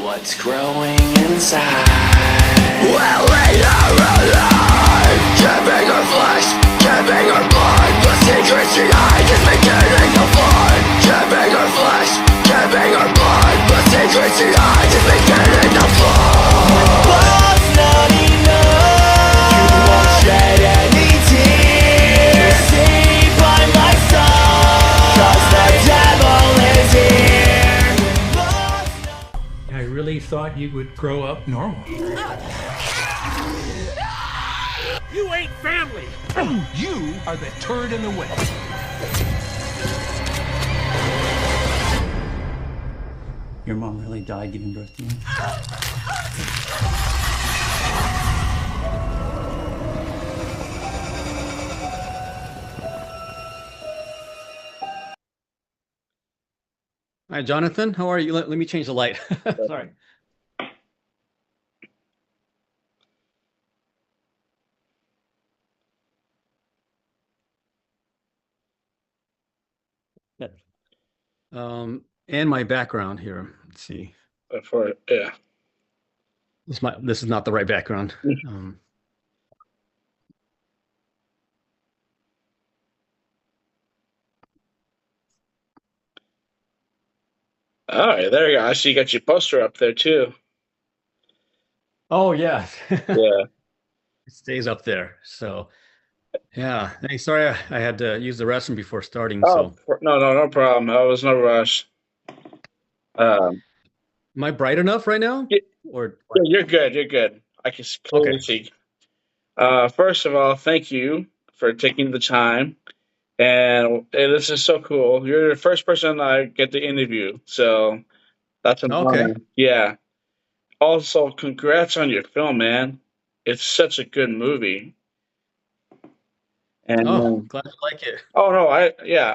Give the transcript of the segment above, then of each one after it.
what's growing inside. Well, we are alive, keeping our flesh, keeping our blood. The secrets behind is beginning to flood. Keeping our flesh, keeping our blood. The secrets behind is beginning to flood. But not enough. You won't shed any tears. See by my side, 'cause the devil is here. I really thought you would grow up normal. You ain't family! You are the turd in the way. Your mom really died giving birth to you? Hi, Jonathan. How are you? Let me change the light. Sorry. And my background here. Let's see. Yeah. This is not the right background. All right, there you go. I see you got your poster up there too. Oh yeah. Yeah. It stays up there. So yeah. Hey, sorry, I had to use the restroom before starting. Oh, So no problem. There was no rush. am I bright enough right now? Yeah, Or you're good. You're good. I can clearly okay. see. First of all, thank you for taking the time. And this is so cool. You're the first person I get to interview, so that's an Okay. honor. Yeah. Also, congrats on your film, man. It's such a good movie. And Oh, glad you like it. oh no,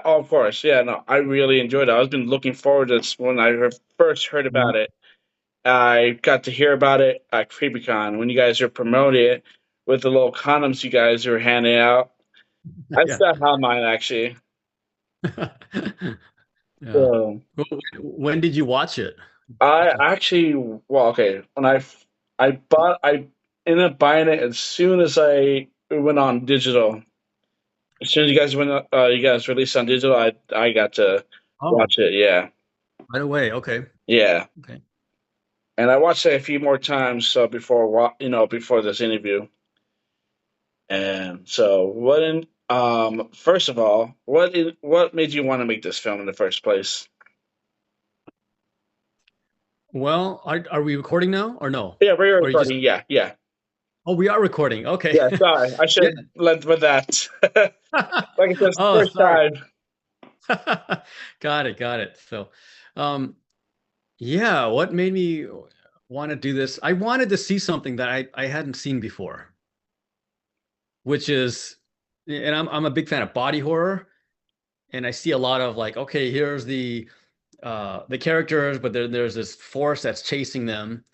of course, yeah, no, I really enjoyed it. I've been looking forward to this when I first heard Mhm. about it. I got to hear about it at CreepyCon when you guys were promoting it with the little condoms you guys were handing out. I Yeah. still have mine actually. Yeah. So When did you watch it? I actually, well, okay, I ended up buying it as soon as it went on digital. As soon as you guys released on digital, I got to Oh, watch it. Yeah, right away. Okay. yeah. Okay. And I watched it a few more times before this interview. And so, first of all, what made you want to make this film in the first place? Well, are we recording now or no? Yeah, we're Or you just, recording. Yeah, yeah, oh, we are recording. Okay. yeah. Sorry, I should Yeah. have led with that. Like I said, it's the Oh, first sorry. time. Got it. Got it. So, um, yeah, what made me want to do this? I wanted to see something that I hadn't seen before, which is, and I'm a big fan of body horror, and I see a lot of like, okay, here's the characters, but there's this force that's chasing them.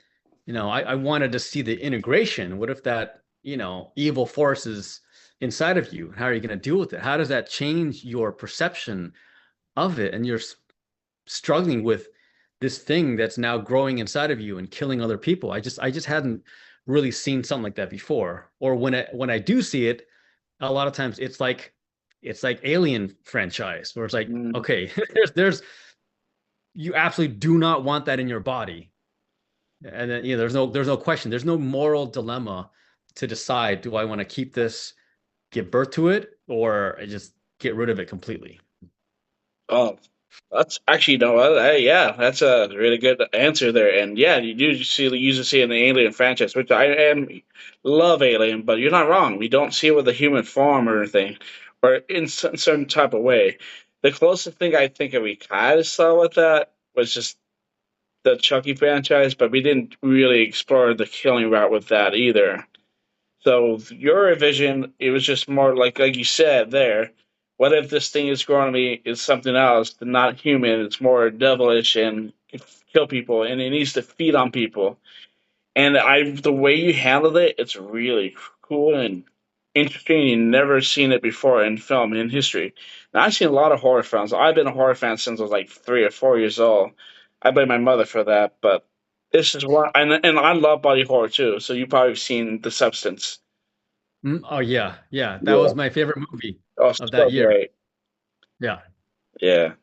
I wanted to see the integration. What if that, evil force is inside of you? How are you going to deal with it? How does that change your perception of it? And you're struggling with this thing that's now growing inside of you and killing other people. I just hadn't really seen something like that before. Or when I do see it, a lot of times it's like Alien franchise, where it's like, Mm. okay, there's you absolutely do not want that in your body. And then, there's no question. There's no moral dilemma to decide, do I want to keep this, give birth to it, or just get rid of it completely? Oh, that's actually no. Yeah, that's a really good answer there. And yeah, you do usually see in the Alien franchise, which I am love Alien, but you're not wrong. We don't see it with a human form or anything, or in some certain type of way. The closest thing I think that we kind of saw with that was just the Chucky franchise, but we didn't really explore the killing route with that either. So your vision, it was just more like you said there. What if this thing is growing to me is something else, not human? It's more devilish and can kill people, and it needs to feed on people. And the way you handled it, it's really cool and interesting. You've never seen it before in film in history. Now, I've seen a lot of horror films. I've been a horror fan since I was like 3 or 4 years old. I blame my mother for that, but This is why, and I love body horror too. So you probably have seen The Substance. Oh yeah, yeah. That Yeah. was my favorite movie Oh, of that so year. great. Yeah. Yeah.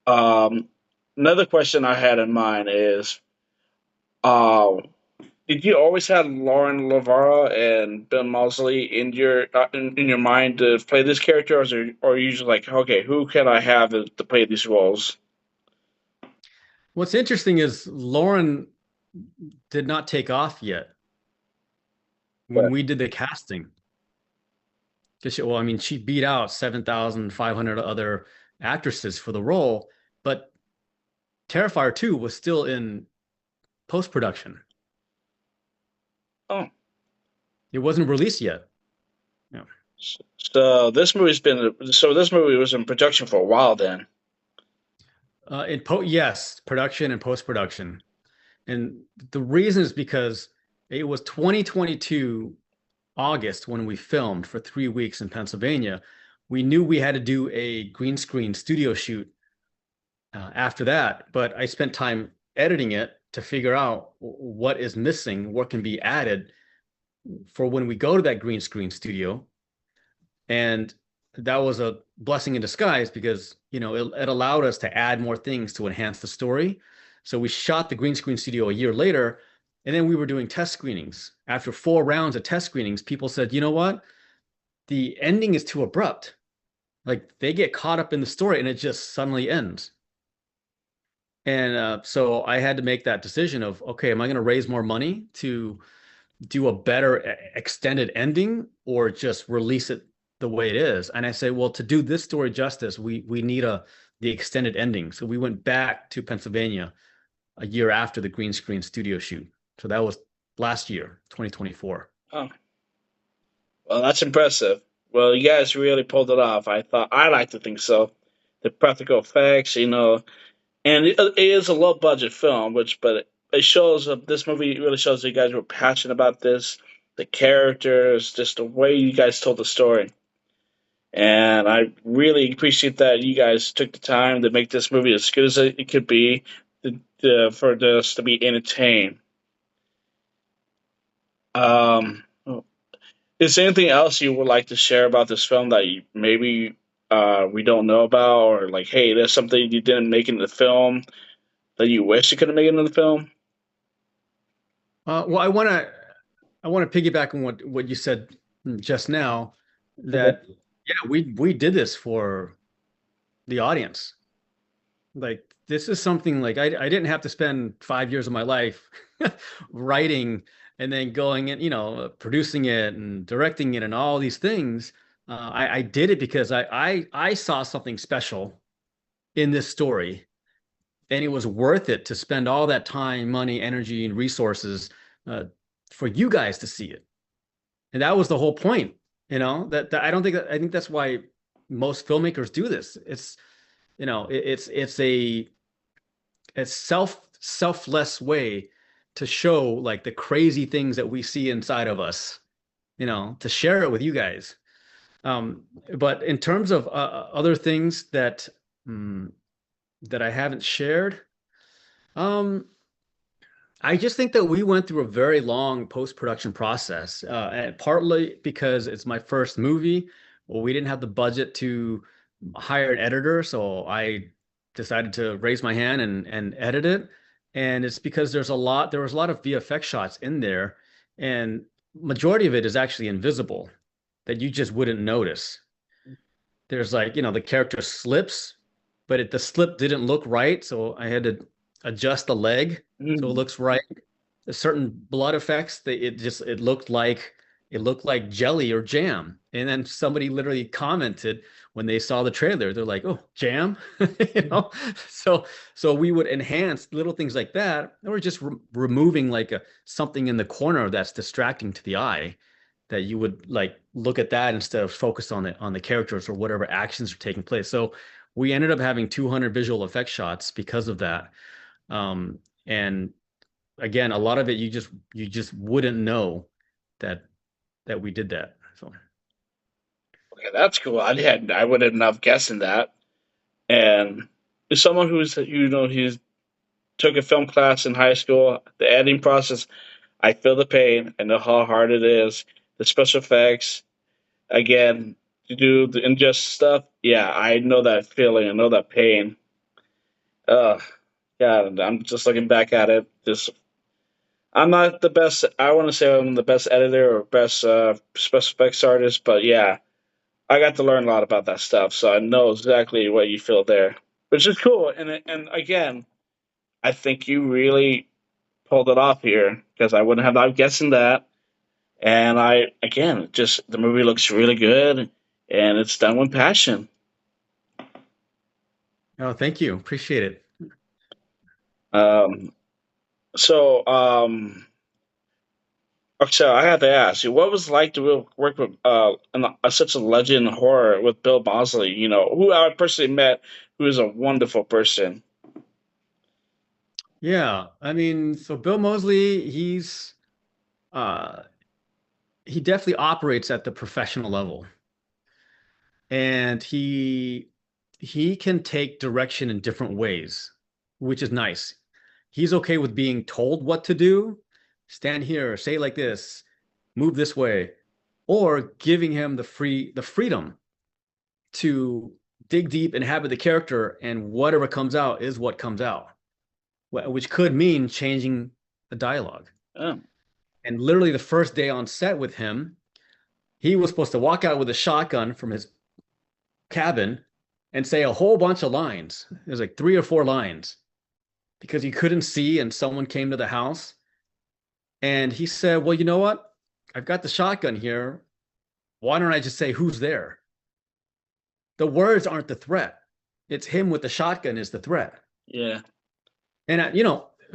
Um, Another question I had in mind is, um, did you always have Lauren Lavara and Bill Moseley in your mind to play this character, or are you just like, okay, who can I have to play these roles? What's interesting is Lauren did not take off yet when But we did the casting. Well, I mean, she beat out 7,500 other actresses for the role, but Terrifier 2 was still in post-production. oh, It wasn't released yet. Yeah. so this movie was in production for a while then. Yes, production and post-production. And the reason is because it was 2022 August when we filmed for 3 weeks in Pennsylvania. We knew we had to do a green screen studio shoot after that, but I spent time editing it to figure out what is missing, what can be added for when we go to that green screen studio. And that was a blessing in disguise because, it allowed us to add more things to enhance the story. So we shot the green screen studio a year later, and then we were doing test screenings. After 4 rounds of test screenings, people said, you know what? The ending is too abrupt. Like they get caught up in the story and it just suddenly ends. And so I had to make that decision of, okay, am I going to raise more money to do a better extended ending or just release it the way it is? And I say, well, to do this story justice, we need the extended ending. So we went back to Pennsylvania a year after the green screen studio shoot. So that was last year, 2024. Oh, well, that's impressive. Well, you guys really pulled it off. I like to think so. The practical effects, and it is a low budget film, but it shows this movie really shows that you guys were passionate about this, the characters, just the way you guys told the story. And I really appreciate that you guys took the time to make this movie as good as it could be, for this to be entertained. Um, is there anything else you would like to share about this film that maybe we don't know about, or like, hey, there's something you didn't make in the film that you wish you could have made into the film? Well, I want to piggyback on what you said just now, Okay. that yeah, we did this for the audience. Like this is something like I didn't have to spend 5 years of my life writing and then going and producing it and directing it and all these things. I did it because I saw something special in this story, and it was worth it to spend all that time, money, energy, and resources uh, for you guys to see it. And that was the whole point. That I think that's why most filmmakers do this. It's it's a selfless way to show like the crazy things that we see inside of us, to share it with you guys. Um, but in terms of other things mm, that I haven't shared, um, I just think that we went through a very long post-production process, and partly because it's my first movie. Well, we didn't have the budget to hire an editor, so I decided to raise my hand and edit it. And it's because there was a lot of VFX shots in there, and majority of it is actually invisible that you just wouldn't notice. There's like, the character slips, but the slip didn't look right, so I had to adjust the leg so it Mm. looks right. There's certain blood effects that it looked like jelly or jam. And then somebody literally commented when they saw the trailer, they're like, "Oh, jam," you know. So we would enhance little things like that, or just removing like something in the corner that's distracting to the eye, that you would like look at that instead of focus on the characters or whatever actions are taking place. So we ended up having 200 visual effect shots because of that. And again, a lot of it you just wouldn't know that we did that. So Okay, that's cool. I wouldn't have guessed that. And as someone who's took a film class in high school. The editing process, I feel the pain. I know how hard it is. The special effects, again, to do the ingest stuff. Yeah, I know that feeling. I know that pain. Ugh, God, I'm just looking back at it. Just, I'm not the best. I want to say I'm the best editor or best special effects artist, but yeah, I got to learn a lot about that stuff, so I know exactly what you feel there, which is cool. And again, I think you really pulled it off here because I wouldn't have. I'm guessing that, and I again, just the movie looks really good, and it's done with passion. Oh, thank you. Appreciate it. Um, so so I have to ask you, what was it like to work with such a legend in horror with Bill Moseley? You know, who I personally met, who is a wonderful person. Yeah, I mean, so Bill Moseley, uh he definitely operates at the professional level. And he can take direction in different ways, which is nice. He's okay with being told what to do, stand here, say like this, move this way, or giving him the freedom to dig deep, inhabit the character, and whatever comes out is what comes out, which could mean changing the dialogue. Oh, And literally the first day on set with him, he was supposed to walk out with a shotgun from his cabin and say a whole bunch of lines. There's like 3 or 4 lines because he couldn't see and someone came to the house. And he said, well, you know what? I've got the shotgun here. Why don't I just say who's there? The words aren't the threat. It's him with the shotgun is the threat. yeah. And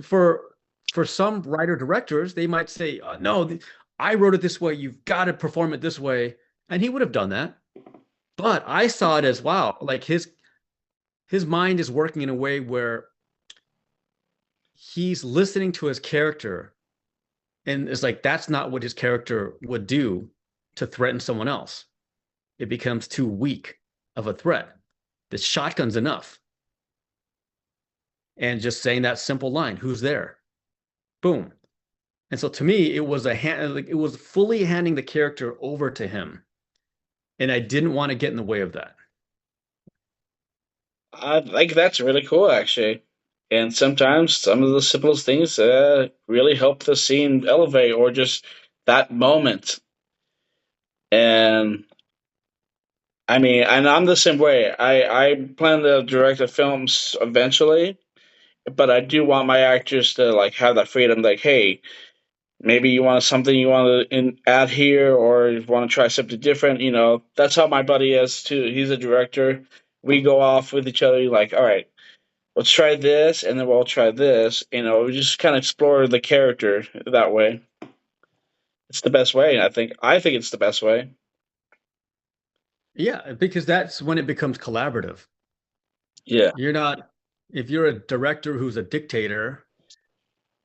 for some writer directors, they might say, no, I wrote it this way. You've got to perform it this way. And he would have done that. But I saw it as, wow, like his mind is working in a way where he's listening to his character and it's like that's not what his character would do to threaten someone else. It becomes too weak of a threat. The shotgun's enough. And just saying that simple line, who's there? Boom. And so to me, it was fully handing the character over to him. And I didn't want to get in the way of that. I think that's really cool, actually. And sometimes some of the simplest things really help the scene elevate or just that moment. And I mean, and I'm the same way. I plan to direct the films eventually, but I do want my actors to like have that freedom. Like, hey, maybe you want something you want to add here, or you want to try something different. You know, that's how my buddy is too. He's a director. We go off with each other. Like, all right, let's try this, and then we'll try this. You know, we just kind of explore the character that way. It's the best way. I think. I think it's the best way. Yeah, because that's when it becomes collaborative. Yeah. You're not, if you're a director who's a dictator,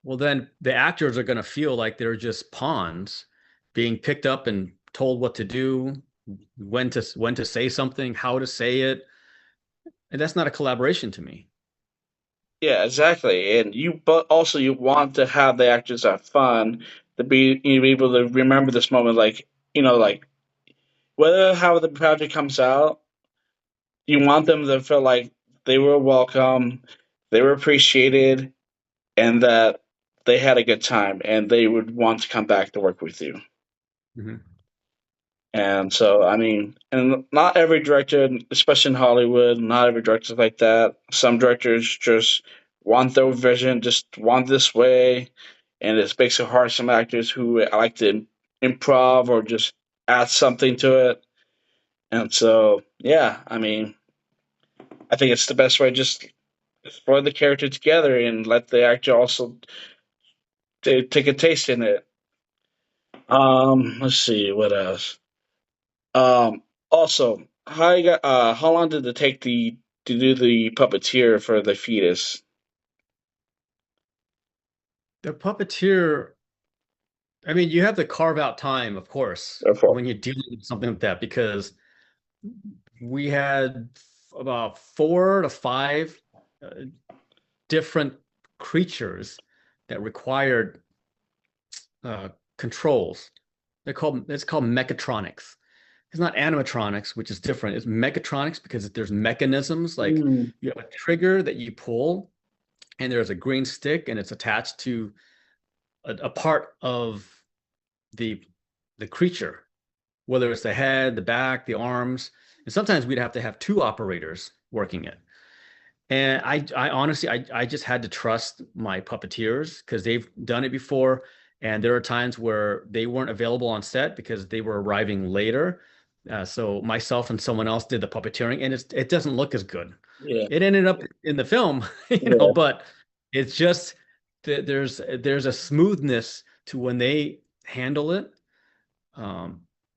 well, then the actors are going to feel like they're just pawns being picked up and told what to do, when to say something, how to say it. And that's not a collaboration to me. Yeah, exactly. And but also you want to have the actors have fun to be able to remember this moment, like like whether how the project comes out, you want them to feel like they were welcome, they were appreciated, and that they had a good time, and they would want to come back to work with you. Mhm. And so, I mean, and not every director, especially in Hollywood, not every director is like that. Some directors just want their vision, just want this way, and it makes it hard. Some actors who like to improv or just add something to it. And so, yeah, I mean, I think it's the best way. Just explore the character together and let the actor also take a taste in it. Let's see what else. Also, how long did it take to do the puppeteer for the fetus? The puppeteer, I mean, you have to carve out time, of course, Therefore, when you're dealing with something like that, because we had about 4 to 5 different creatures that required controls. It's called mechatronics. It's not animatronics, which is different. It's mechatronics because there's mechanisms like Mm. you have a trigger that you pull, and there's a green stick, and it's attached to a part of the creature, whether it's the head, the back, the arms. And sometimes we'd have to have two operators working it. And I honestly, I just had to trust my puppeteers because they've done it before. And there are times where they weren't available on set because they were arriving later. So myself and someone else did the puppeteering, and it doesn't look as good. Yeah. It ended up in the film, Yeah. but it's just that there's a smoothness to when they handle it,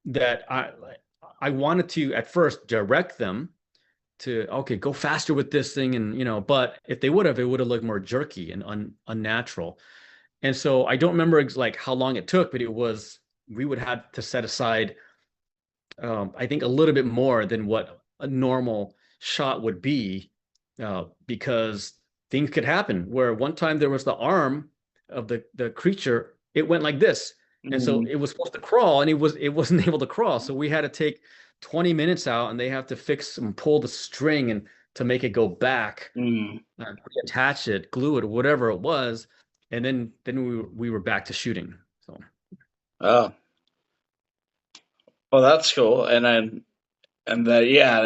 that I wanted to at first direct them to, okay, go faster with this thing, and but if they would have, it would have looked more jerky and unnatural. And so I don't remember like how long it took, but we would have to set aside, I think, a little bit more than what a normal shot would be, because things could happen. Where one time there was the arm of the creature, it went like this, and so Mm. it was supposed to crawl, and it wasn't able to crawl. So we had to take 20 minutes out, and they have to fix and pull the string and to make it go back, Mm. attach it, glue it, whatever it was, and then we were back to shooting. So Oh, well, that's cool. And that, yeah,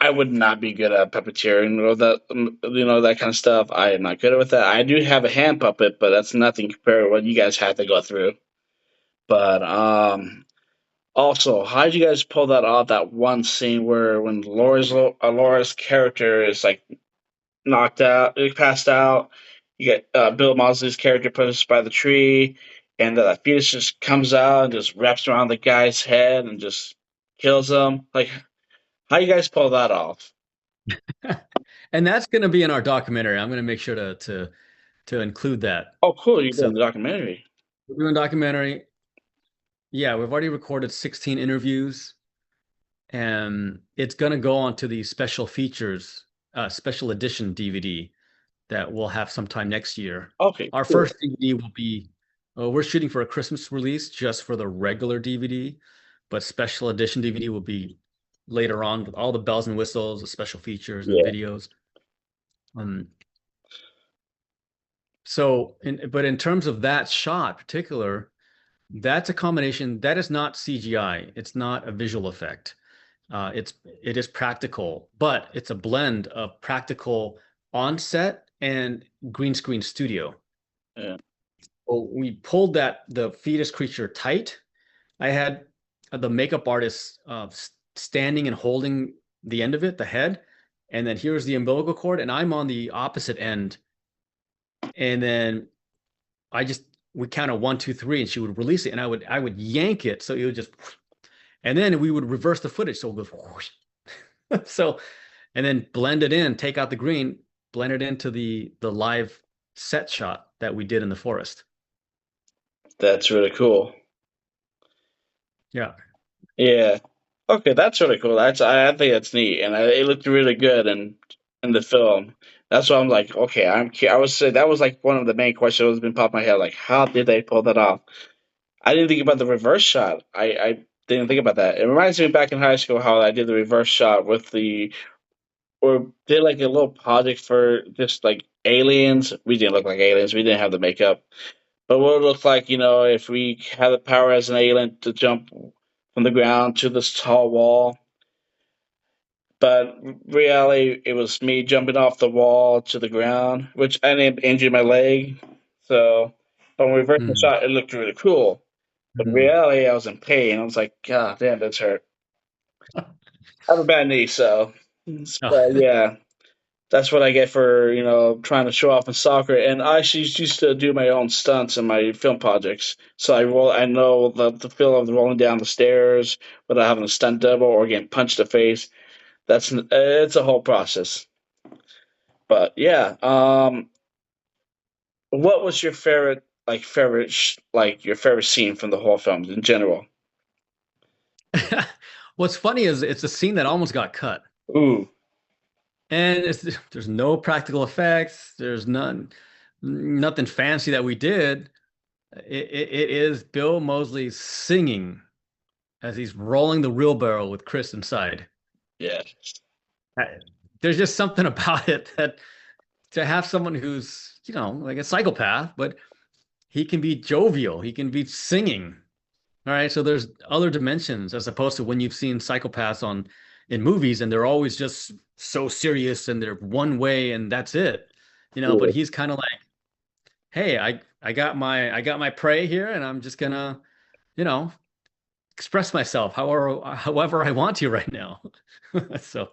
I would not be good at puppeteering or that, that kind of stuff. I am not good with that. I do have a hand puppet, but that's nothing compared to what you guys had to go through. But also, how did you guys pull that off? That one scene where when Laura's character is like knocked out, passed out. You get Bill Mosley's character pushed by the tree, and the fetus just comes out and just wraps around the guy's head and just kills him. Like, how you guys pull that off? and that's going to be in our documentary. I'm going to make sure to include that. Oh, cool! You're So doing the documentary. we're doing a documentary. Yeah, we've already recorded 16 interviews, and it's going to go on to the special features, special edition DVD that we'll have sometime next year. Okay, Our cool. first DVD will be, we're shooting for a Christmas release just for the regular DVD, but special edition DVD will be later on with all the bells and whistles, the special features and Yeah. videos. But in terms of that shot in particular, that's a combination that is not CGI. It's not a visual effect. It is practical, but it's a blend of practical on set and green screen studio. Yeah. So we pulled the fetus creature tight. I had the makeup artist standing and holding the end of it, the head, and then here's the umbilical cord, and I'm on the opposite end. And then we count 1, 2, 3, and she would release it, and I would yank it, so it would just, and then we would reverse the footage, so it goes whoosh. So, and then blend it in, take out the green, blend it into the live set shot that we did in the forest. That's really cool. Yeah. Yeah. Okay, that's really cool. I think that's neat, and it looked really good in the film. That's why I'm like, okay, I was say that was like one of the main questions that's been popping in my head, like how did they pull that off? I didn't think about the reverse shot. I didn't think about that. It reminds me back in high school how I did the reverse shot or did like a little project for just like aliens. We didn't look like aliens. We didn't have the makeup. But what it looked like, if we had the power as an alien to jump from the ground to this tall wall. But reality, it was me jumping off the wall to the ground, which I ended up injuring my leg. So when we reversed the Mm. shot, it looked really cool. But in Mm. reality, I was in pain. I was like, God damn, that's hurt. I have a bad knee, so. Oh. But yeah, that's what I get for trying to show off in soccer. And I actually used to do my own stunts in my film projects, so I know the feel of rolling down the stairs without having a stunt double or getting punched in the face. It's a whole process. But yeah, what was your your favorite scene from the whole film in general? What's funny is it's a scene that almost got cut. Ooh, And there's no practical effects. There's none. nothing fancy that we did. It is Bill Moseley singing as he's rolling the wheelbarrow with Chris inside. Yeah. Uh, There's just something about it that to have someone who's, like a psychopath, but he can be jovial, he can be singing. All right, so there's other dimensions as opposed to when you've seen psychopaths on in movies and they're always just so serious and they're one way and that's it. But Yeah. he's kind of like, hey, I got my prey here and I'm just gonna, you know, express myself however I want to right now. So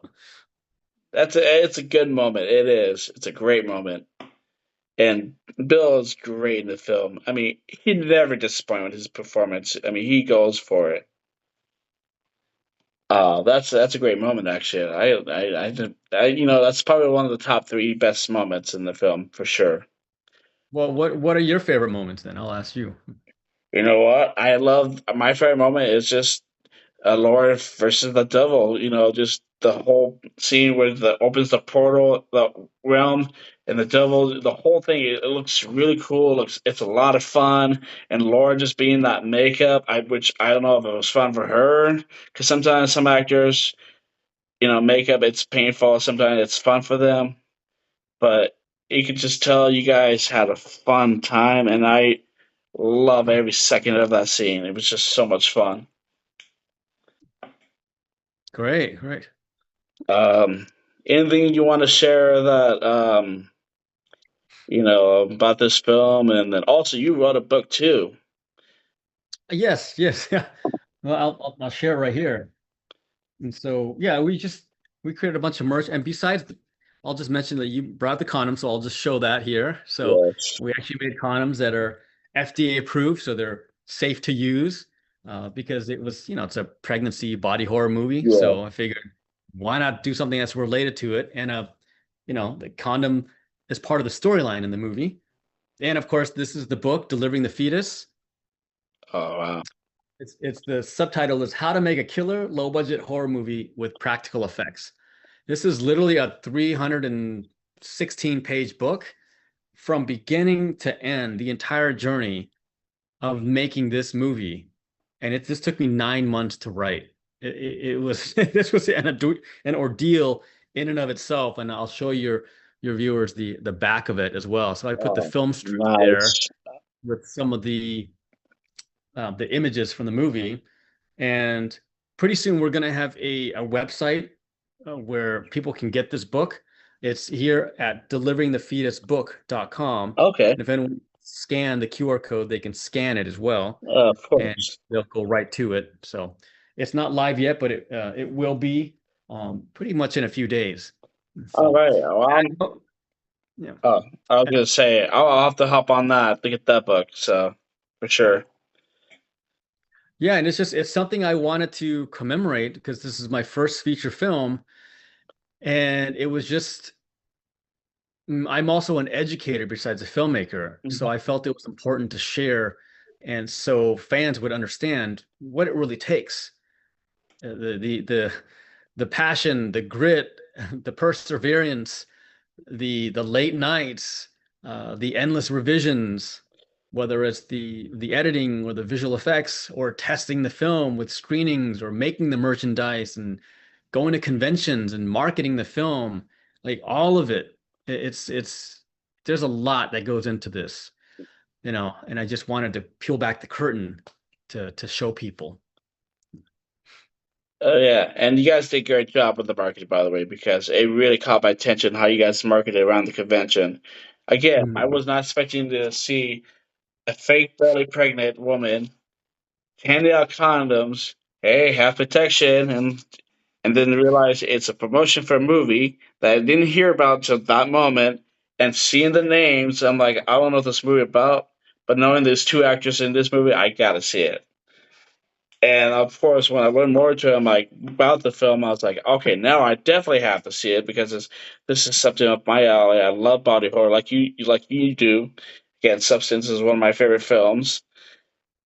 It's a good moment. It is. It's a great moment. And Bill is great in the film. I mean, he never disappoints with his performance. I mean, he goes for it. That's a great moment actually. That's probably one of the top three best moments in the film for sure. well, what are your favorite moments then? I'll ask you. You know what? I love my favorite moment is just Lord versus the devil. Just the whole scene where the opens the portal, the realm, and the devil. The whole thing. It looks really cool. It's a lot of fun, and Laura just being that makeup. Which I don't know if it was fun for her, because sometimes some actors, makeup it's painful. Sometimes it's fun for them, but you could just tell you guys had a fun time, and I love every second of that scene. It was just so much fun. Great, great. Um, Anything you want to share that about this film, and then also you wrote a book too. Yes, yes, yeah. Well, I'll share it right here. And so, yeah, we created a bunch of merch. And besides, I'll just mention that you brought the condoms, so I'll just show that here. So Yes. we actually made condoms that are FDA approved, so they're safe to use. Because it was, it's a pregnancy body horror movie. Yeah. So I figured, why not do something that's related to it? And the condom is part of the storyline in the movie. And of course, this is the book, Delivering the Fetus. Oh wow. It's the subtitle is How to Make a Killer Low Budget Horror Movie with Practical Effects. This is literally a 316-page book from beginning to end, the entire journey of making this movie. And this took me 9 months to write. It was this was an ordeal in and of itself. And I'll show your viewers the back of it as well. So I put the Oh, film strip there nice. with some of the images from the movie. And pretty soon we're going to have a website where people can get this book. It's here at deliveringthefetusbook.com. Okay. And if anyone scan the QR code, they can scan it as well, Of and course. they'll go right to it. So it's not live yet, but it will be pretty much in a few days. All So right. Well, yeah. I was gonna say I'll have to hop on that to get that book. So for sure. Yeah, and it's something I wanted to commemorate because this is my first feature film, and it was just I'm also an educator besides a filmmaker, so Mhm. I felt it was important to share, and so fans would understand what it really takes. The passion, the grit, the perseverance, the late nights, the endless revisions, whether it's the editing or the visual effects or testing the film with screenings or making the merchandise and going to conventions and marketing the film, like all of it. It's there's a lot that goes into this, and I just wanted to peel back the curtain to show people. Oh yeah, and you guys did a great job with the marketing, by the way, because it really caught my attention how you guys marketed around the convention. Again, I Mm. was not expecting to see a fake barely pregnant woman handing out condoms. Hey, have protection, and then realize it's a promotion for a movie that I didn't hear about till that moment. And seeing the names, I'm like, I don't know what this movie about, but knowing there's two actors in this movie, I gotta see it. And of course, when I learned more to him, like about the film, I was like, okay, now I definitely have to see it because this is something up my alley. I love body horror, like you do. Again, Substance is one of my favorite films,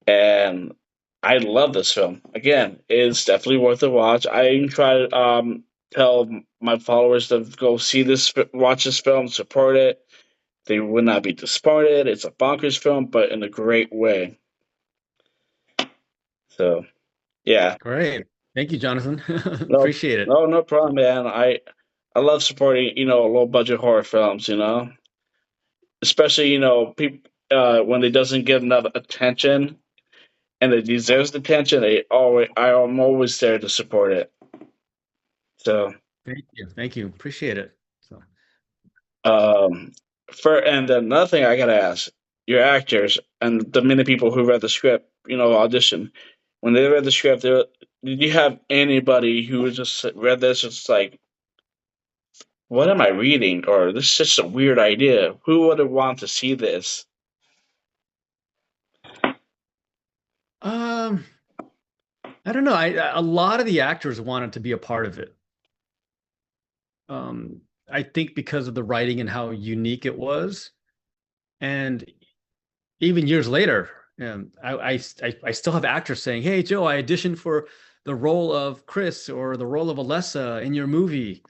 and I love this film. Again, it's definitely worth a watch. I even try to tell my followers to go see this, watch this film, support it. they would not be disappointed. It's a bonkers film, but in a great way. So yeah, Great. Thank you, Jonathan. no, Appreciate it. no problem, man. I love supporting low budget horror films. Especially people when it doesn't get enough attention and it deserves the attention. I am always there to support it. So Thank you. Thank you. Appreciate it. So um, and another thing I gotta ask your actors and the many people who read the script, audition. When they read the script, did you have anybody who just read this? It's like, what am I reading? Or this is just a weird idea. Who would have wanted to see this? um I don't know. A lot of the actors wanted to be a part of it. Um I think because of the writing and how unique it was. And even years later, I still have actors saying, "Hey, Joe, I auditioned for the role of Chris or the role of Alessa in your movie.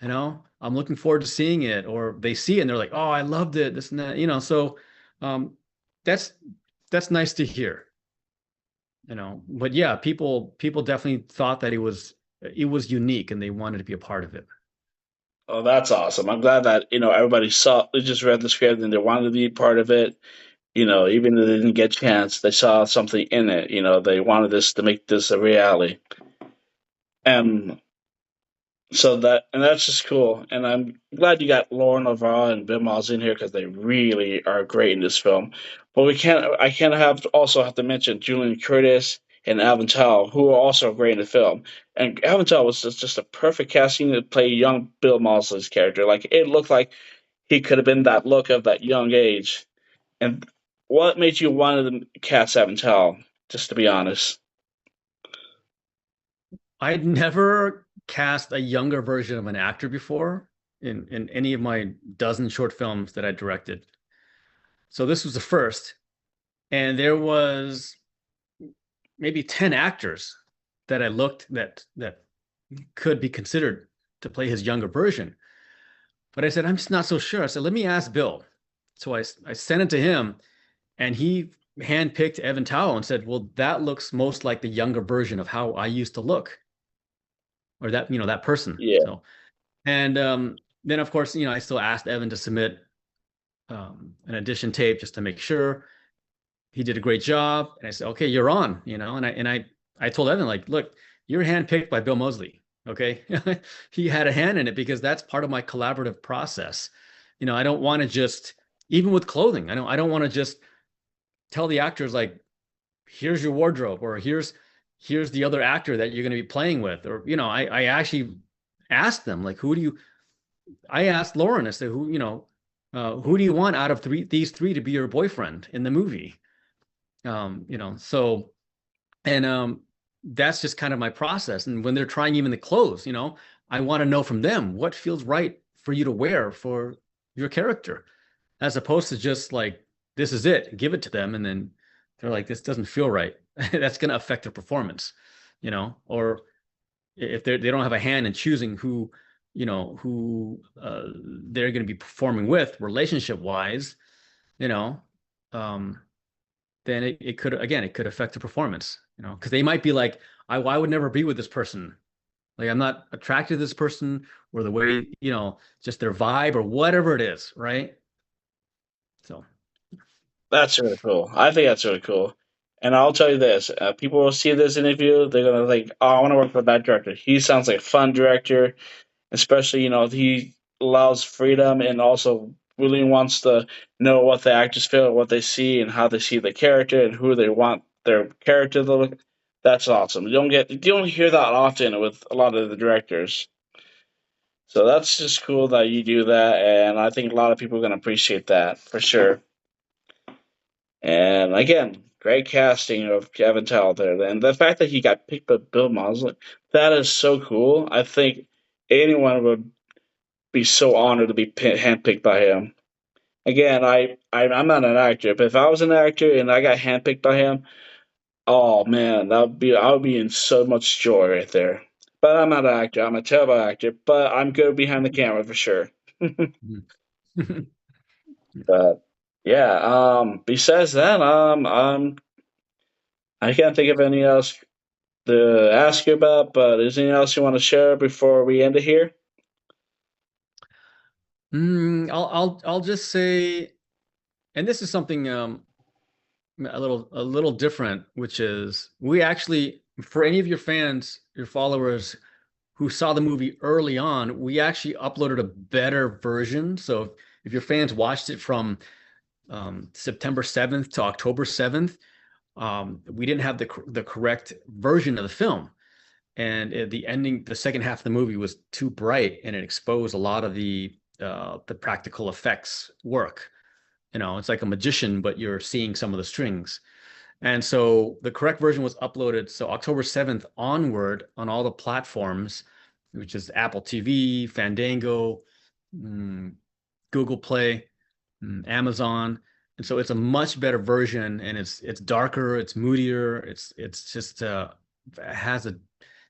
I'm looking forward to seeing it." Or they see it and they're like, "Oh, I loved it. This and that." So um, that's that's nice to hear. But yeah, people definitely thought that it was unique and they wanted to be a part of it. Oh, that's awesome. I'm glad that, everybody saw, they just read the script and they wanted to be part of it. Even if they didn't get a chance, they saw something in it. They wanted this to make this a reality. And and that's just cool. And I'm glad you got Lauren Navarro and Bill Miles in here because they really are great in this film. But I can't also have to mention Julian Curtis and Alvin Tao, who are also great in the film. And Alvin Tao was just a perfect casting to play young Bill Mousley's character. Like, it looked like he could have been that look of that young age. And what made you want to cast Alvin Tao? Just to be honest. I'd never cast a younger version of an actor before in any of my dozen short films that I directed. So this was the first. And there was maybe 10 actors that I looked that could be considered to play his younger version. But I said, I'm just not so sure. I said, let me ask Bill. So I sent it to him and he handpicked Evan Tao and said, well, that looks most like the younger version of how I used to look, or that person. Yeah. So, and then of course, I still asked Evan to submit an audition tape just to make sure. He did a great job, and I said, okay, you're on. And I told Evan, like, look, you're handpicked by Bill Moseley. Okay. He had a hand in it because that's part of my collaborative process. I don't want to just, even with clothing, I don't want to just tell the actors, like, here's your wardrobe, or here's the other actor that you're going to be playing with. Or, I actually asked them, like, I asked Lauren, I said, who do you want out of these three to be your boyfriend in the movie? So, and that's just kind of my process. And when they're trying even the clothes, I want to know from them what feels right for you to wear for your character, as opposed to just like, this is it, give it to them. And then they're like, this doesn't feel right. That's going to affect their performance, or if they don't have a hand in choosing who they're going to be performing with relationship wise, then it could affect the performance, because they might be like, I would never be with this person. Like, I'm not attracted to this person, or the way, just their vibe or whatever it is. Right. So, That's really cool. I think that's really cool. And I'll tell you this: people will see this interview, they're gonna think, "Oh, I want to work with that director. He sounds like a fun director, especially he allows freedom and also really wants to know what the actors feel, what they see, and how they see the character and who they want their character to look." That's awesome. You don't hear that often with a lot of the directors. So that's just cool that you do that, and I think a lot of people are gonna appreciate that for sure. And again, great casting of Kevin Tell there. And the fact that he got picked by Bill Mosley, that is so cool. I think anyone would be so honored to be handpicked by him. Again, I'm not an actor, but if I was an actor and I got handpicked by him, oh man, I would be in so much joy right there. But I'm not an actor. I'm a terrible actor, but I'm good behind the camera for sure. mhm. But yeah, besides that, I can't think of anything else to ask you about. But is there anything else you want to share before we end it here? I'll just say, and this is something a little different, which is we actually, for any of your fans, your followers who saw the movie early on, we actually uploaded a better version. So if your fans watched it from September 7th to October 7th, we didn't have the correct version of the film. And the ending, the second half of the movie was too bright, and it exposed a lot of the practical effects work. It's like a magician, but you're seeing some of the strings. And so the correct version was uploaded. So October 7th onward on all the platforms, which is Apple TV, Fandango, mm, Google Play, Amazon. And so it's a much better version, and it's darker, it's moodier, it's just it has a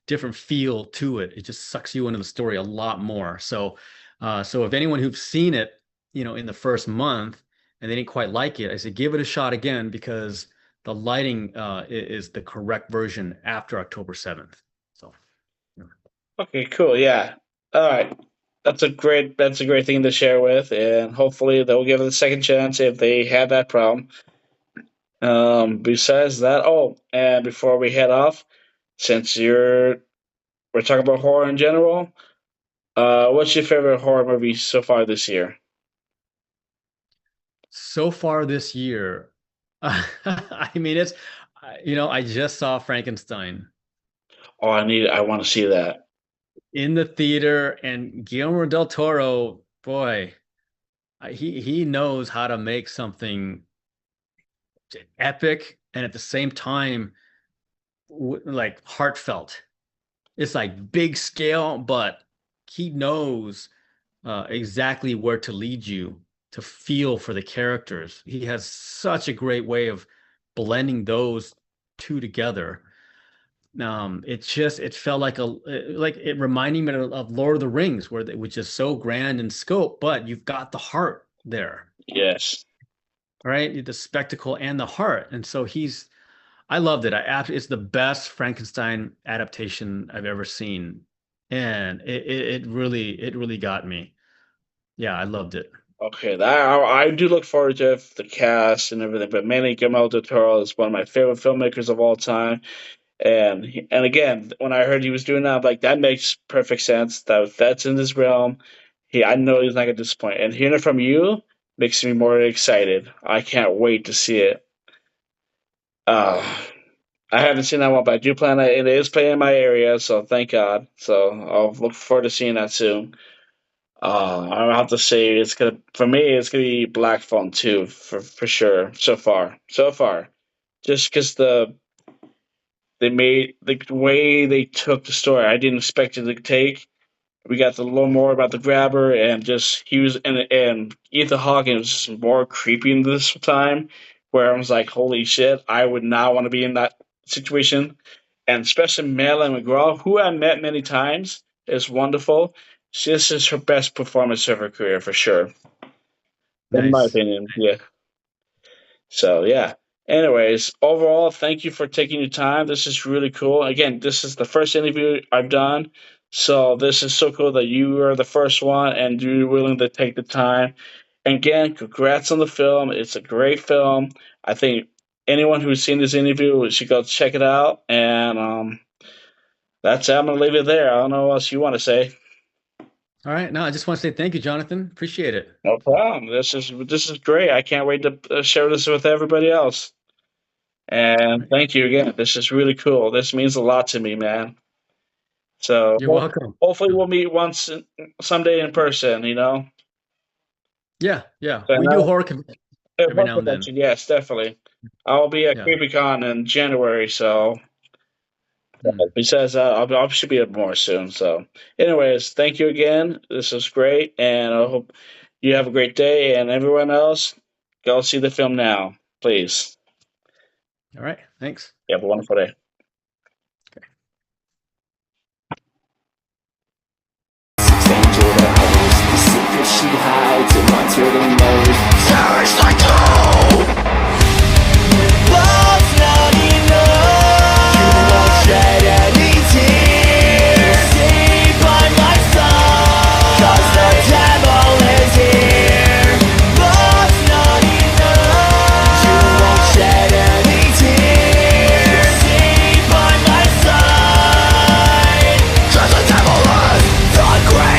different feel to it. It just sucks you into the story a lot more. So if anyone who's seen it, in the first month and they didn't quite like it, I say give it a shot again, because the lighting is the correct version after October 7th. So yeah. Okay, cool. Yeah. All right. That's a great thing to share with, and hopefully they'll give it a second chance if they had that problem. Besides that, oh, and before we head off, since we're talking about horror in general, what's your favorite horror movie so far this year? So far this year, I mean, I just saw Frankenstein Oh, I want to see that. in the theater, and Guillermo del Toro, boy, he knows how to make something epic and at the same time like heartfelt. It's like big scale, but he knows exactly where to lead you to feel for the characters. He has such a great way of blending those two together. It felt like it reminded me of Lord of the Rings, which is so grand in scope, but you've got the heart there, Yes. right? The spectacle and the heart. And so I loved it. It's the best Frankenstein adaptation I've ever seen, and it really got me. Yeah, I loved it. Okay, I do look forward to the cast and everything, but mainly Guillermo del Toro is one of my favorite filmmakers of all time. And again, when I heard he was doing that, I'm like, that makes perfect sense. That's in his realm. I know he's not gonna disappoint. And hearing it from you makes me more excited. I can't wait to see it. Uh, I haven't seen that one, but I do plan it. It is playing in my area, so thank God. So I'll look forward to seeing that soon. I have to say for me it's gonna be Black Phone 2 for sure. So far, just because they made the way they took the story, I didn't expect it to take. We got to learn more about the grabber, and just he was and Ethan Hawke was just more creepy in this time, where I was like, holy shit, I would not want to be in that situation. And especially Marilyn McGraw, who I met many times, is wonderful. This is her best performance of her career for sure, in my Nice. opinion. Yeah. So yeah. Anyways, overall, thank you for taking your time. This is really cool. Again, this is the first interview I've done, so this is so cool that you are the first one and you're willing to take the time. And again, congrats on the film. It's a great film. I think anyone who's seen this interview should go check it out. And that's it. I'm gonna leave it there. I don't know what else you want to say. All right. No, I just want to say thank you, Jonathan. Appreciate it. No problem. This is great. I can't wait to share this with everybody else. All And right. thank you again. This is really cool. This means a lot to me, man. So You're welcome. hopefully we'll meet someday in person. Yeah, yeah. So We do now, horror every horror now and then. convention, yes, definitely. I'll be at Yeah. CreepyCon in January, so Hmm. besides that, I should be at more soon. So, anyways, thank you again. This was great, and I hope you have a great day. And everyone else, go see the film now, please. All right. Thanks. You have a wonderful day. Okay. Stranger, the house, the secret she hides and runs for the nose. Terrorist like